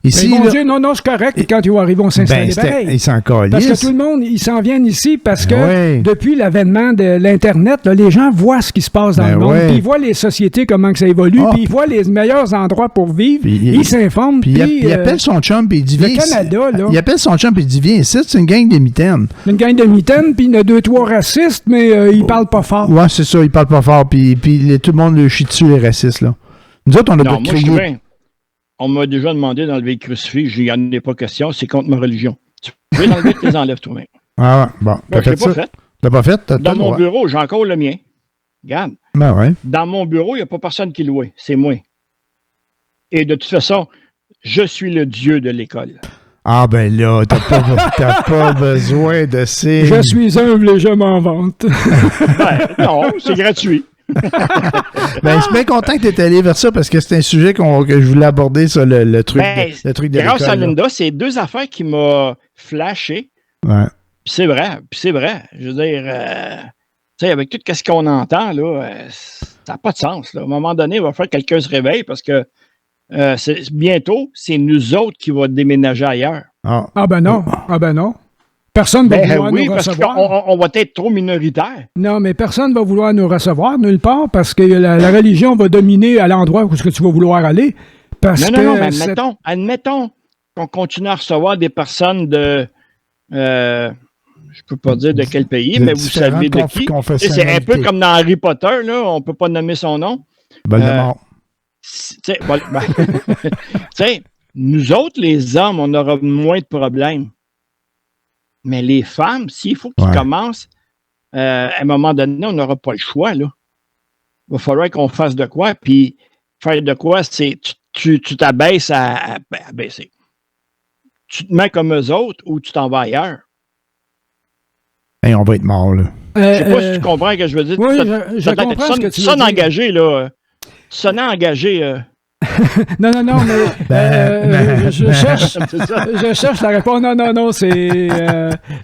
Ici, mais Dieu, non, c'est correct. Et quand ils vont arriver, on s'installe pareil. Ils s'en calissent. Parce que tout le monde, ils s'en viennent ici parce que depuis l'avènement de l'Internet, là, les gens voient ce qui se passe dans le monde. Puis ils voient les sociétés, comment que ça évolue. Puis ils voient les meilleurs endroits pour vivre. Ils s'informent. Puis il appelle son chum, puis il dit, viens. Le Canada, là. Il appelle son chum, puis il dit, viens ici, c'est une gang de mitaines. Une gang de mitaines, puis il y en a 2-3 racistes, mais ils parlent pas fort. Ouais, c'est ça, ils parlent pas fort. Puis tout le monde le chie dessus, les racistes, là. Nous autres, on a pas de crier. On m'a déjà demandé d'enlever le crucifix. Je n'y en ai pas question. C'est contre ma religion. Tu veux l'enlever, tu les enlèves toi-même. Ah ouais, bon. Je ne l'ai pas fait. T'as pas fait? Dans mon bureau, j'ai encore le mien. Regarde. Ben ouais. Dans mon bureau, il n'y a pas personne qui louait. C'est moi. Et de toute façon, je suis le dieu de l'école. Ah ben là, t'as pas besoin de ces... Je suis humble et je m'en vante. Non, c'est gratuit. Ben, je suis bien content que tu es allé vers ça parce que c'est un sujet que je voulais aborder, ça, le truc, le truc de l'école. Grâce à Linda, c'est deux affaires qui m'ont flashé. Ouais. Puis c'est vrai. Je veux dire, tu sais, avec tout ce qu'on entend, là, ça n'a pas de sens. Là. À un moment donné, il va falloir que quelqu'un se réveille parce que bientôt, c'est nous autres qui vont déménager ailleurs. Ah ben non. Personne ne va vouloir nous recevoir. Parce qu'on va être trop minoritaire. Non, mais personne ne va vouloir nous recevoir nulle part parce que la religion va dominer à l'endroit où tu vas vouloir aller. Non, mais admettons qu'on continue à recevoir des personnes de... je peux pas dire de quel pays, mais vous savez de qui. C'est un peu comme dans Harry Potter, là, on peut pas nommer son nom. Voldemort. Tu sais, nous autres, les hommes, on aura moins de problèmes. Mais les femmes, s'il faut qu'ils commencent, à un moment donné, on n'aura pas le choix, là. Il va falloir qu'on fasse de quoi, puis faire de quoi, c'est tu t'abaisses à baisser. Tu te mets comme eux autres ou tu t'en vas ailleurs. Hey, on va être mort, là. Je sais pas si tu comprends ce que je veux dire. Oui, je comprends ce que tu veux dire. Engagé, là. Sonner engagé. Non, mais je cherche la réponse. Non, c'est...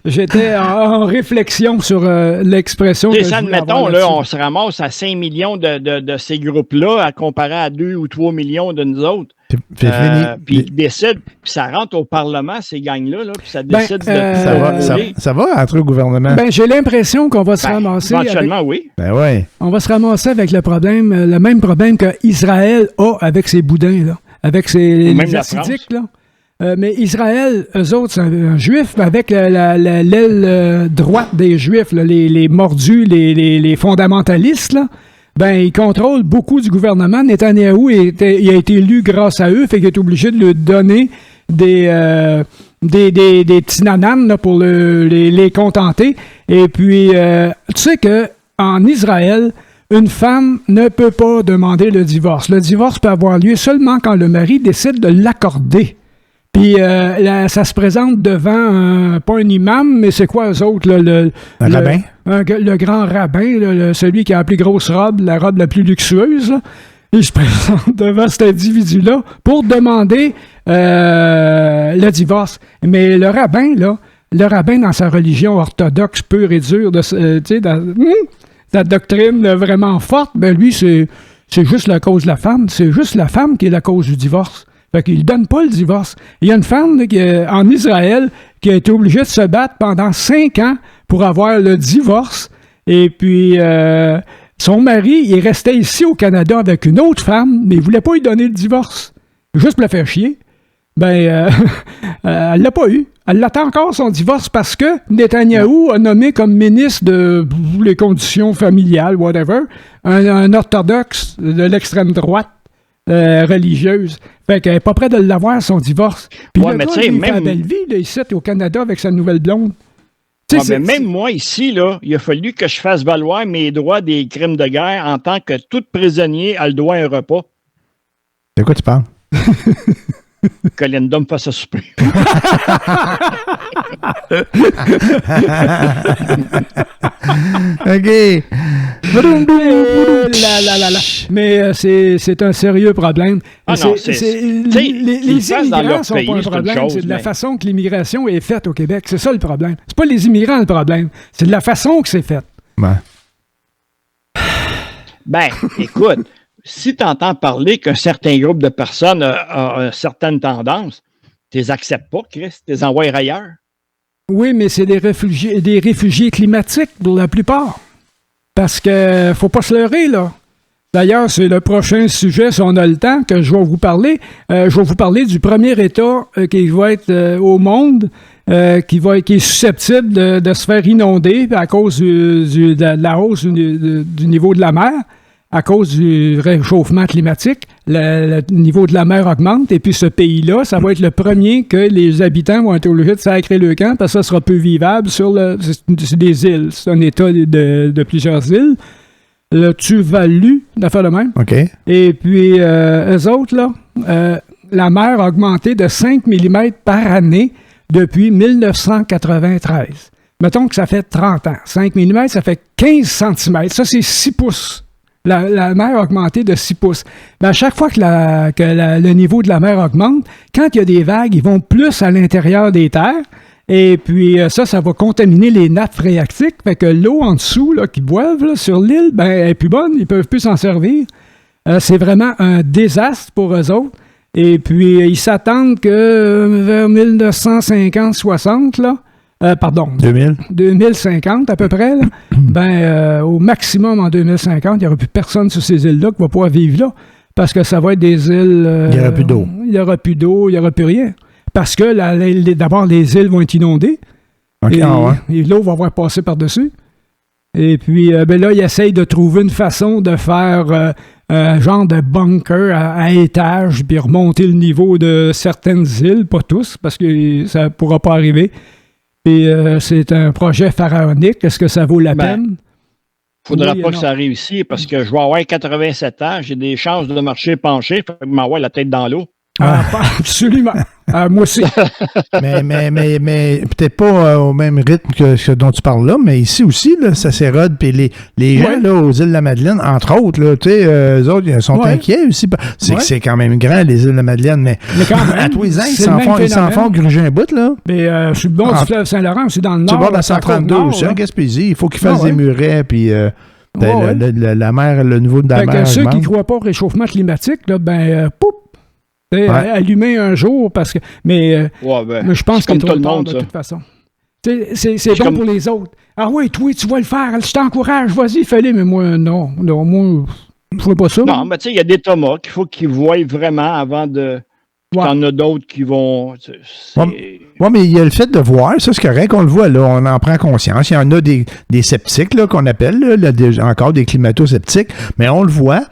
j'étais en réflexion sur l'expression que admettons, là, on se ramasse à 5 millions de ces groupes-là à comparer à 2 ou 3 millions de nous autres. Puis ils décident, puis ça rentre au Parlement, ces gangs-là, là, puis ça décide de... Ça va entrer au gouvernement? Ben, j'ai l'impression qu'on va se ramasser... Éventuellement, oui. Ben ouais. On va se ramasser avec le même problème qu'Israël a avec ses boudins, là, avec ses acidiques, là. Mais Israël, eux autres, c'est un juif, avec l'aile droite des juifs, là, les mordus, les fondamentalistes, là. Ben, ils contrôlent beaucoup du gouvernement. Netanyahou, il a été élu grâce à eux, fait qu'il est obligé de lui donner des petits nananes là, pour les contenter. Et puis, tu sais qu'en Israël, une femme ne peut pas demander le divorce. Le divorce peut avoir lieu seulement quand le mari décide de l'accorder. Puis ça se présente devant, pas un imam, mais c'est quoi eux autres? Le rabbin? Le grand rabbin, là, celui qui a la plus grosse robe, la robe la plus luxueuse. Là. Il se présente devant cet individu-là pour demander le divorce. Mais le rabbin, dans sa religion orthodoxe pure et dure, sa doctrine vraiment forte, ben lui, c'est juste la cause de la femme. C'est juste la femme qui est la cause du divorce. Fait qu'il ne donne pas le divorce. Il y a une femme en Israël qui a été obligée de se battre pendant 5 ans pour avoir le divorce. Et puis, son mari, il restait ici au Canada avec une autre femme, mais il ne voulait pas lui donner le divorce. Juste pour la faire chier. Ben, elle l'a pas eu. Elle attend encore son divorce parce que Netanyahou a nommé comme ministre de les conditions familiales, whatever, un orthodoxe de l'extrême droite. Religieuse. Fait qu'elle n'est pas prête de l'avoir, son divorce. Puis le gars, il fait la belle vie, là, ici, au Canada, avec sa nouvelle blonde. Mais même moi, ici, là, il a fallu que je fasse valoir mes droits des crimes de guerre en tant que tout prisonnier a le droit à un repas. De quoi tu parles? Que Linda me fasse à souper. OK. Mais c'est un sérieux problème. Ah non, les immigrants sont pas un problème, c'est de la façon que l'immigration est faite au Québec. C'est ça le problème. C'est pas les immigrants le problème, c'est de la façon que c'est fait. Ben, écoute, si tu entends parler qu'un certain groupe de personnes a une certaine tendance, tu les acceptes pas, Chris, tu les envoies ailleurs. Oui, mais c'est des réfugiés climatiques pour la plupart. Parce que faut pas se leurrer, là. D'ailleurs, c'est le prochain sujet, si on a le temps, que je vais vous parler. Je vais vous parler du premier État qui va être au monde, qui est susceptible de se faire inonder à cause de la hausse du niveau de la mer. À cause du réchauffement climatique, le niveau de la mer augmente, et puis ce pays-là, ça va être le premier que les habitants vont être obligés de sacrer le camp, parce que ça sera peu vivable c'est des îles. C'est un État de plusieurs îles. le Tuvalu, d'affaire de même. OK. Et puis, eux autres, là, la mer a augmenté de 5 mm par année depuis 1993. Mettons que ça fait 30 ans. 5 mm, ça fait 15 cm. Ça, c'est 6 pouces. La mer a augmenté de 6 pouces. Ben, à chaque fois que le niveau de la mer augmente, quand il y a des vagues, ils vont plus à l'intérieur des terres. Et puis, ça va contaminer les nappes phréatiques. Fait que l'eau en dessous, là, qu'ils boivent là, sur l'île, ben, elle est plus bonne. Ils peuvent plus s'en servir. C'est vraiment un désastre pour eux autres. Et puis, ils s'attendent que vers 1950-60, là, 2050 à peu près, là, au maximum en 2050, il n'y aura plus personne sur ces îles-là qui va pouvoir vivre là. Parce que ça va être des îles... il n'y aura plus d'eau. Il n'y aura plus d'eau, il n'y aura plus rien. Parce que d'abord, les îles vont être inondées. Okay, et l'eau va avoir passé par-dessus. Et puis, là, ils essayent de trouver une façon de faire un genre de bunker à étage, puis remonter le niveau de certaines îles, pas tous, parce que ça ne pourra pas arriver. Puis, c'est un projet pharaonique. Est-ce que ça vaut la peine? Il ne faudra pas que ça arrive ici, parce que je vais avoir 87 ans, j'ai des chances de marcher penché, fait que je m'envoie la tête dans l'eau. Absolument. Moi aussi. mais peut-être pas au même rythme que ce dont tu parles là, mais ici aussi, là, ça s'érode. Puis les gens là, aux îles de la Madeleine, entre autres, là, eux autres, ils sont inquiets aussi. C'est quand même grand, les îles de la Madeleine, mais quand même, à tous les ans, ils s'en font gruger un bout. Là. Mais je suis le bord du fleuve Saint-Laurent, c'est dans le nord. Tu bord de la 132 aussi, en Gaspésie. Il faut qu'ils fassent des murets, puis... la mer, le niveau de la mer. Ceux qui ne croient pas au réchauffement climatique, là, poup! Allumer un jour, parce que. Mais je pense que tout le monde, de toute façon. C'est bon pour les autres. Ah oui, toi, tu vas le faire. Je t'encourage, vas-y, fais-le. Mais moi, non. Moi, je ne ferai pas ça. Non, mais tu sais, il y a des Thomas qu'il faut qu'ils voient vraiment avant de. Il y en a d'autres qui vont. Oui, mais il y a le fait de voir, ça c'est correct, on le voit, là, on en prend conscience. Il y en a des sceptiques, là, qu'on appelle, là, encore des climato-sceptiques, mais on le voit,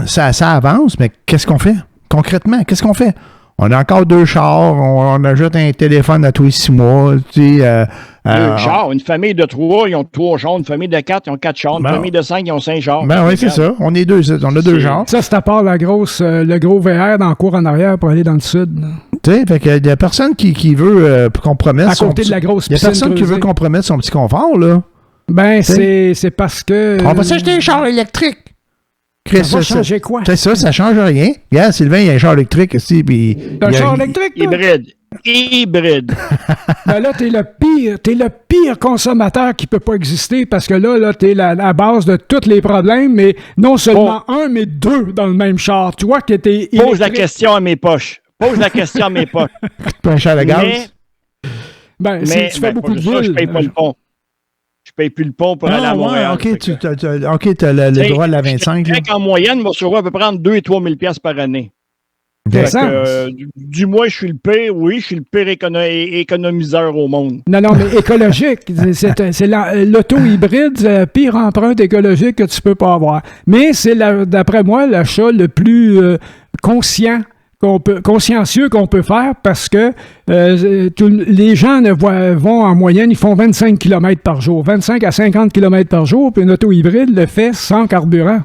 ça avance, mais qu'est-ce qu'on fait? Concrètement, qu'est-ce qu'on fait? On a encore 2 chars, on ajoute un téléphone à tous les 6 mois. Tu sais, 2 chars, une famille de 3, ils ont 3 chars, une famille de 4, ils ont 4 chars, une famille de 5, ils ont 5 chars. Ben oui, c'est ça. On a 2 chars. Ça, c'est à part le gros VR dans le cours en arrière pour aller dans le sud. Tu sais, fait qu'il y a personne qui veut compromettre son petit... de la grosse Il y a personne qui veut compromettre son petit confort, là. Ben, c'est parce que... On va s'acheter un char électrique. Ça va changer quoi? C'est ça, ça change rien. Regarde, Sylvain, il y a un char électrique aussi. Un char électrique? Hybride. Ben là, t'es le pire consommateur qui peut pas exister parce que là t'es la base de tous les problèmes, mais non seulement un, mais 2 dans le même char. Tu vois que t'es électrique. Pose la question à mes poches. Pas un char de gaz? Si tu fais beaucoup de villes... Je paye pas le pont. Je paye plus le pont pour aller à Montréal. OK, tu as le droit de la 25. En moyenne, mon survoi peut prendre 2 000 et 3 000 $ par année. Du moins, je suis le pire économiseur au monde. Non, mais écologique. C'est l'auto hybride, c'est la pire empreinte écologique que tu peux pas avoir. Mais c'est, d'après moi, l'achat le plus consciencieux qu'on peut faire parce que les gens vont en moyenne, ils font 25 km par jour, 25 à 50 km par jour, puis une auto hybride le fait sans carburant.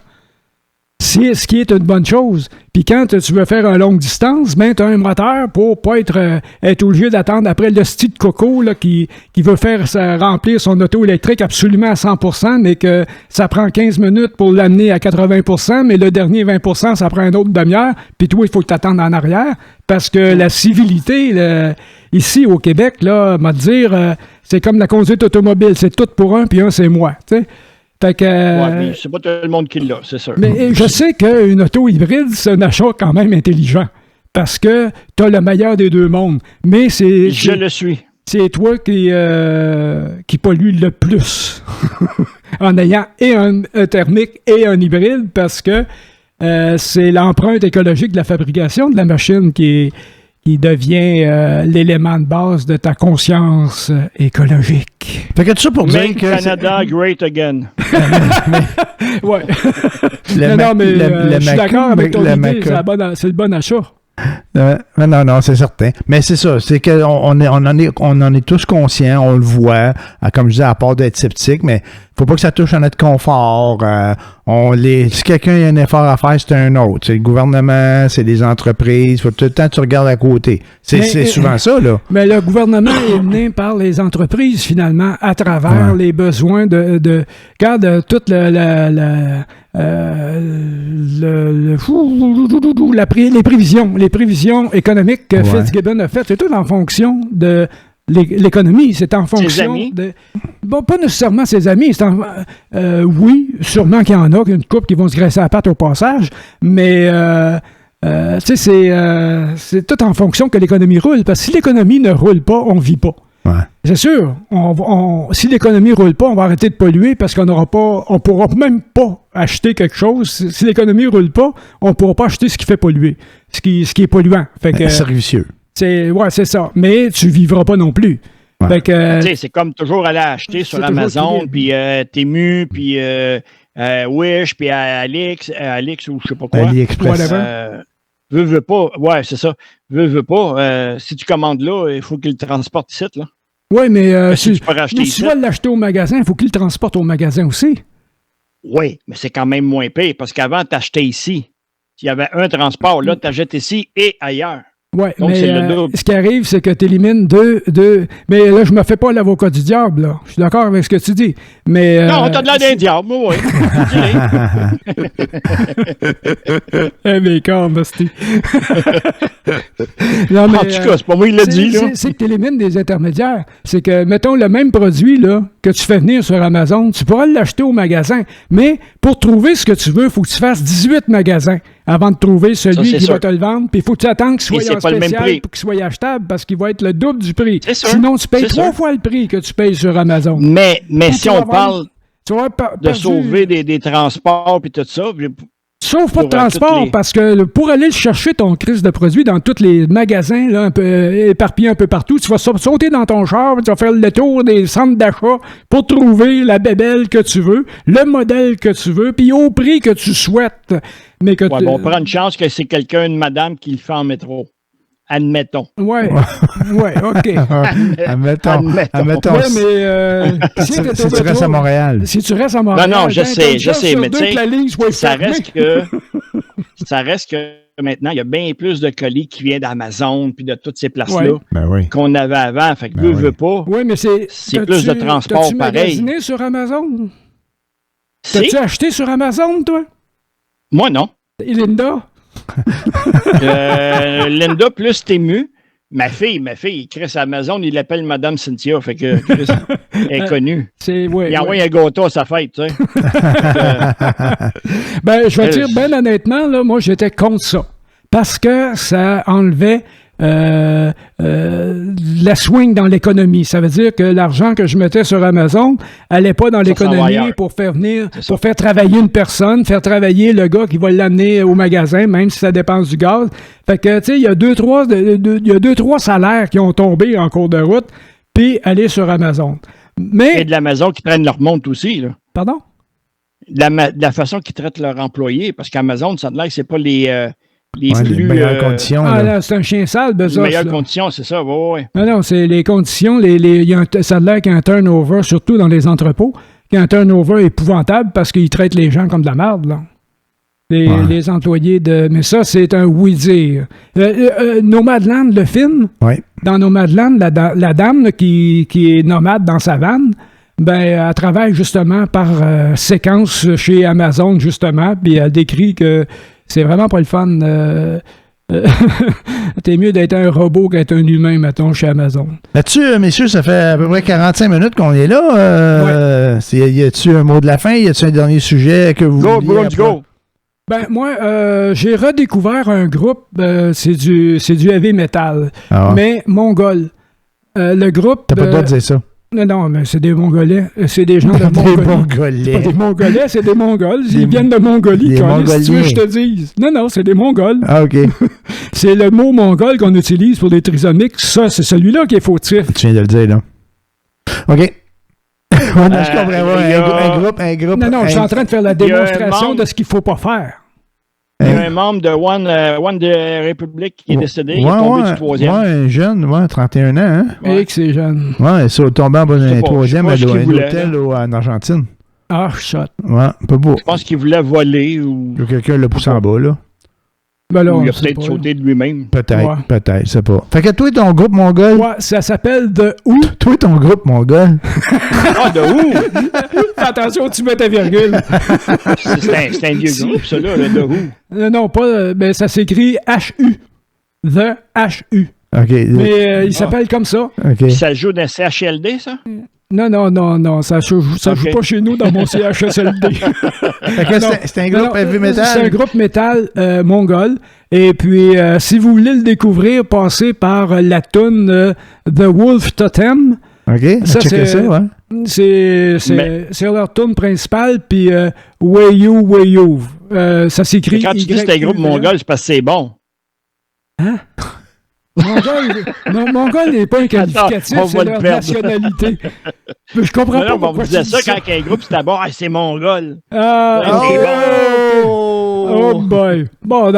C'est ce qui est une bonne chose. Puis quand tu veux faire une longue distance, ben tu as un moteur pour pas être obligé d'attendre après le style de coco là, qui veut faire remplir son auto électrique absolument à 100%, mais que ça prend 15 minutes pour l'amener à 80%, mais le dernier 20%, ça prend une autre demi-heure, puis toi, il faut que tu attendes en arrière, parce que la civilité, ici au Québec, là, m'a dire, c'est comme la conduite automobile, c'est tout pour un, puis un, c'est moi, tu sais. Fait que, mais c'est pas tout le monde qui l'a, c'est sûr. Mais je sais qu'une auto hybride, c'est un achat quand même intelligent. Parce que tu as le meilleur des 2 mondes. Mais je le suis. C'est toi qui pollue le plus. En ayant et un thermique et un hybride, parce que c'est l'empreinte écologique de la fabrication de la machine qui devient l'élément de base de ta conscience écologique. Fait que tout ça pour dire Make que... Canada great again. Ouais. Je suis d'accord avec ton idée, c'est le bon achat. Non, c'est certain. Mais c'est ça, c'est qu'on en est tous conscients, on le voit, comme je disais, à part d'être sceptique, mais faut pas que ça touche à notre confort. Si quelqu'un a un effort à faire, c'est un autre. C'est le gouvernement, c'est les entreprises. Faut tout le temps que tu regardes à côté. C'est souvent ça, là. Mais le gouvernement est mené par les entreprises, finalement, à travers les besoins de regarde, toute les prévisions économiques que Fitzgibbon a faites, c'est tout en fonction de l'économie, c'est en fonction de... Bon, pas nécessairement ses amis. Oui, sûrement qu'il y en a, une couple qui vont se graisser la patte au passage, mais tu sais, c'est tout en fonction que l'économie roule. Parce que si l'économie ne roule pas, on ne vit pas. Ouais. C'est sûr. Si l'économie ne roule pas, on va arrêter de polluer parce qu'on ne pourra même pas acheter quelque chose. Si l'économie ne roule pas, on ne pourra pas acheter ce qui fait polluer, ce qui est polluant. Fait que, servicieux. C'est ça. Mais tu vivras pas non plus. Ouais. Fait que, c'est comme toujours aller acheter sur Amazon, puis Temu, puis Wish, puis Alix ou je sais pas quoi. AliExpress. Veux pas. Ouais, c'est ça. Veux pas. Si tu commandes là, il faut qu'il le transporte ici, là. Oui, mais si tu vas l'acheter au magasin, il faut qu'il le transporte au magasin aussi. Oui, mais c'est quand même moins pire, parce qu'avant, tu achetais ici. S'il y avait un transport, là, tu achètes ici et ailleurs. Oui, donc mais c'est le double. Ce qui arrive, c'est que tu élimines deux... Mais là, je me fais pas l'avocat du diable, là. Je suis d'accord avec ce que tu dis. Mais, non, t'as de l'air d'un diable, oui. Eh, mais quand, Basti. En tout cas, c'est pas moi qui l'a dit, là. C'est que tu élimines des intermédiaires. C'est que, mettons, le même produit, là, que tu fais venir sur Amazon, tu pourras l'acheter au magasin. Mais pour trouver ce que tu veux, il faut que tu fasses 18 magasins avant de trouver celui qui va te le vendre. Puis il faut que tu attendes qu'il soit en spécial pour qu'il soit achetable parce qu'il va être le double du prix. Sinon, tu payes 3 fois le prix que tu payes sur Amazon. Mais si on parle de sauver des transports puis tout ça... Sauf pas de transport, parce que pour aller chercher ton crise de produit dans tous les magasins là, un peu éparpillés un peu partout, tu vas sauter dans ton char, tu vas faire le tour des centres d'achat pour trouver la bébelle que tu veux, le modèle que tu veux, puis au prix que tu souhaites. Mais que on prend une chance que c'est quelqu'un, une madame, qui le fait en métro. Admettons. Ouais, OK. Admettons. Ouais, mais si tu restes à Montréal. Si tu restes à Montréal. Non, je sais, mais tu sais, ça reste que maintenant, il y a bien plus de colis qui viennent d'Amazon puis de toutes ces places-là qu'on avait avant. Fait que veux pas. Oui, mais c'est plus de transport t'as-tu pareil. magasiné sur Amazon? T'as-tu acheté sur Amazon, toi? Moi, non. Et Linda? Linda plus Temu. Ma fille, Chris Amazon, il l'appelle Madame Cynthia. Fait que Chris est connue. Il envoie un gâteau à sa fête, tu sais. Ben, je vais dire, ben honnêtement, là, moi, j'étais contre ça. Parce que ça enlevait la swing dans l'économie. Ça veut dire que l'argent que je mettais sur Amazon n'allait pas dans l'économie pour faire travailler une personne, faire travailler le gars qui va l'amener au magasin, même si ça dépense du gaz. Fait que, tu sais, il y a deux, trois salaires qui ont tombé en cours de route, puis aller sur Amazon. Mais... Et de l'Amazon qui prennent leur montre aussi, là. Pardon? De la façon qu'ils traitent leurs employés, parce qu'Amazon, ça a l'air que c'est pas les meilleures conditions. Là, c'est un chien sale, Bezos. Les meilleures conditions, c'est ça, oui. Non, c'est les conditions. Ça a l'air qu'il y a un turnover, surtout dans les entrepôts, qu'il y a un turnover épouvantable parce qu'ils traitent les gens comme de la merde, là. Les employés de... Mais ça, c'est un oui-dire. Nomadland, le film, dans Nomadland, la dame là, qui est nomade dans sa vanne, ben, elle travaille justement par séquence chez Amazon, justement, puis elle décrit que c'est vraiment pas le fun. T'es mieux d'être un robot qu'être un humain, mettons, chez Amazon. Là-dessus, messieurs, ça fait à peu près 45 minutes qu'on est là. Y a-tu un mot de la fin? Y a-tu un dernier sujet que vous vouliez... Go! Ben, moi, j'ai redécouvert un groupe, c'est du heavy metal, mais mongol. Le groupe... T'as pas le droit de dire ça. Non, mais c'est des Mongolais. C'est des gens de Mongolie. C'est pas des Mongolais, c'est des Mongols. Ils viennent de Mongolie, si tu veux que je te dise. Non, c'est des Mongols. Ah, OK. C'est le mot mongol qu'on utilise pour les trisomiques. Ça, c'est celui-là qui est fautif. Tu viens de le dire, là. OK. Je comprends. Un groupe. Non, je suis en train de faire la démonstration de ce qu'il ne faut pas faire. Il y a un membre de One de République qui est décédé, il est tombé du 3e. Un jeune, 31 ans. Hein? Et que c'est jeune. Ouais, c'est tombé en bas d'un 3e à l'hôtel en Argentine. Ah, shot. Ouais, pas beau. Je pense qu'il voulait voler ou Quelqu'un l'a poussé en bas, là. Ben là, il on a sait peut-être pas, sauté de lui-même. Peut-être, je sais pas. Fait que toi, ton groupe mongol. Ouais, ça s'appelle The Who. Toi, ton groupe mongol. Ah, de où? Attention, tu mets ta virgule. C'est un vieux groupe, ça, là, de où? Non, pas. Ben, ça s'écrit H-U. The H-U. OK. Mais il s'appelle comme ça. OK. Ça joue dans CHLD, ça? Non, ça joue pas chez nous dans mon CHSLD. Fait que c'est un groupe heavy metal. C'est un groupe métal mongol. Et puis, si vous voulez le découvrir, passez par la toune The Wolf Totem. OK, Ça, checker ça, ouais. C'est leur toune principale, puis Wayu. Ça s'écrit. Quand tu dis que c'est un groupe mongol, c'est parce que c'est bon. Hein? Mongol n'est pas un qualificatif, Attends, c'est leur nationalité. Je comprends pas pourquoi on vous disait ça quand un groupe c'était bon, c'est mongol. Oh boy. Bon,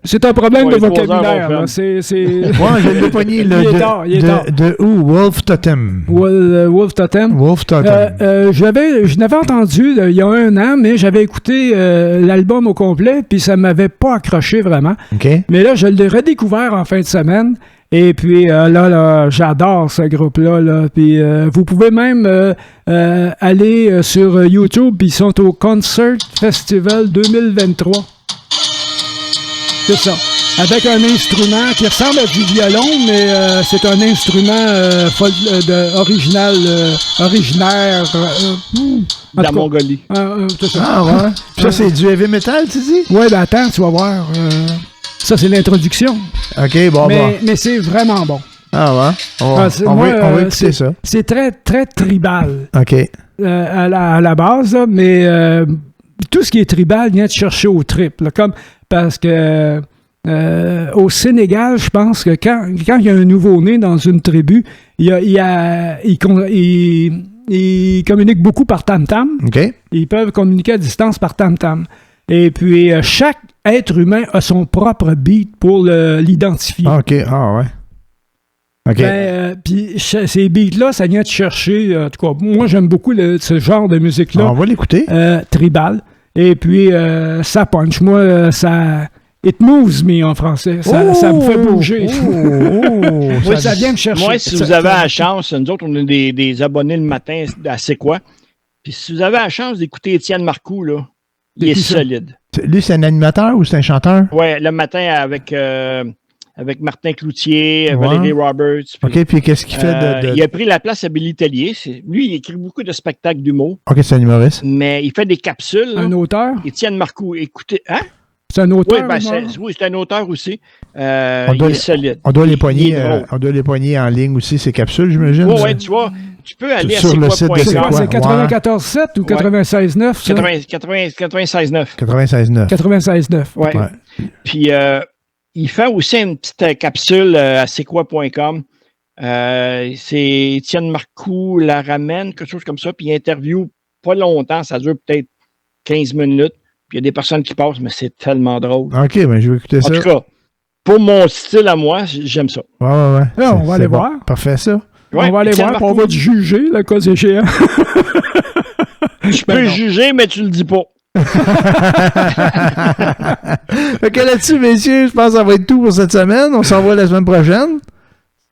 c'est un problème de vocabulaire. Là. Ouais, je l'ai pogné, là. Il est tard. De où? Wolf Totem. Wolf Totem. Wolf Totem. Je n'avais entendu il y a 1 an, mais j'avais écouté l'album au complet, puis ça m'avait pas accroché vraiment. OK. Mais là, je l'ai redécouvert en fin de semaine. Et puis là, j'adore ce groupe-là. Là. Puis vous pouvez même aller sur YouTube, puis ils sont au Concert Festival 2023. C'est ça. Avec un instrument qui ressemble à du violon, mais c'est un instrument originaire. De la Mongolie. C'est ça. Ah ouais? Ça, c'est du heavy metal, tu dis? Ouais, ben attends, tu vas voir. Ça, c'est l'introduction. OK, bon. Mais c'est vraiment bon. Ah ouais? On va écouter ça. C'est très, très tribal. OK. À la base, là, mais tout ce qui est tribal vient de chercher au trip. Là, parce que au Sénégal, je pense que quand il y a un nouveau-né dans une tribu, il communique beaucoup par tam-tam. OK. Ils peuvent communiquer à distance par tam-tam. Et puis, chaque être humain a son propre beat pour l'identifier. OK, ah ouais. OK. Puis ces beats-là, ça vient de chercher. En tout cas, moi, j'aime beaucoup ce genre de musique-là. On va l'écouter. Tribal. Et puis, ça punch. Moi, ça... It moves me en français. Ça me fait bouger. Oui, ça vient me chercher. Moi, si vous avez la chance, nous autres, on a des abonnés le matin à C'est quoi? Puis si vous avez la chance d'écouter Étienne Marcoux, là, il est solide. Lui, c'est un animateur ou c'est un chanteur? Oui, le matin avec Martin Cloutier, Valérie Roberts. Puis, OK, puis qu'est-ce qu'il fait Il a pris la place à Billy Tellier. Lui, il écrit beaucoup de spectacles d'humour. OK, c'est un humoriste. Mais il fait des capsules. Un auteur? Étienne Marcoux. Écoutez, hein? C'est un auteur? Oui, c'est un auteur aussi. Il est solide. On doit les poigner en ligne aussi, ces capsules, j'imagine. Oui, tu vois. Tu peux aller sur le site de C'est 94.7 ou 96.9? 96.9. 96.9. 96.9. Ouais. Puis, il fait aussi une petite capsule à c'est-quoi.com. C'est Étienne Marcoux la ramène, quelque chose comme ça. Puis, il interview pas longtemps. Ça dure peut-être 15 minutes. Puis, il y a des personnes qui passent, mais c'est tellement drôle. OK, ben je vais écouter ça. En tout cas, pour mon style à moi, j'aime ça. Ouais. Là, on va aller voir. Parfait, ça. Ouais, on va aller voir, puis on va te juger, le cas échéant. Je peux juger, mais tu le dis pas. Fait que là-dessus, messieurs, je pense que ça va être tout pour cette semaine. On s'en voit la semaine prochaine.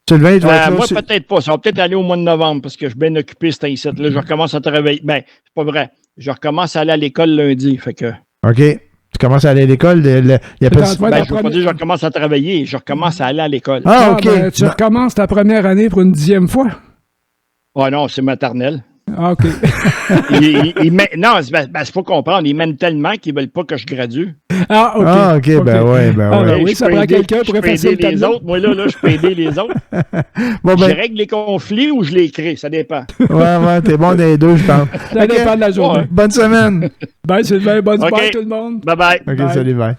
Sylvain, tu vas être là moi, peut-être pas. Ça va peut-être aller au mois de novembre parce que je suis bien occupé cette incite. Là, je recommence à travailler. Ben, c'est pas vrai. Je recommence à aller à l'école lundi. Fait que... OK. Tu commences à aller à l'école. je ne veux pas dire que je recommence à travailler. Je recommence à aller à l'école. Ah, OK. Ben, tu recommences ta première année pour une 10e fois? Ah non, c'est maternelle. Ah, OK. Non, c'est pas comprendre. Ils mènent tellement qu'ils ne veulent pas que je gradue. Ah, OK. Ah, OK, ben ouais. Oui, ça prend quelqu'un pour effacer les autres. Moi, là, je peux aider les autres. Bon, je règle les conflits ou je les crée, ça dépend. Ouais, t'es bon des deux, je pense. Ça dépend de la journée. Bonne semaine. Bye, Sylvain. Bonne soirée, tout le monde. Bye-bye. OK, salut, bye.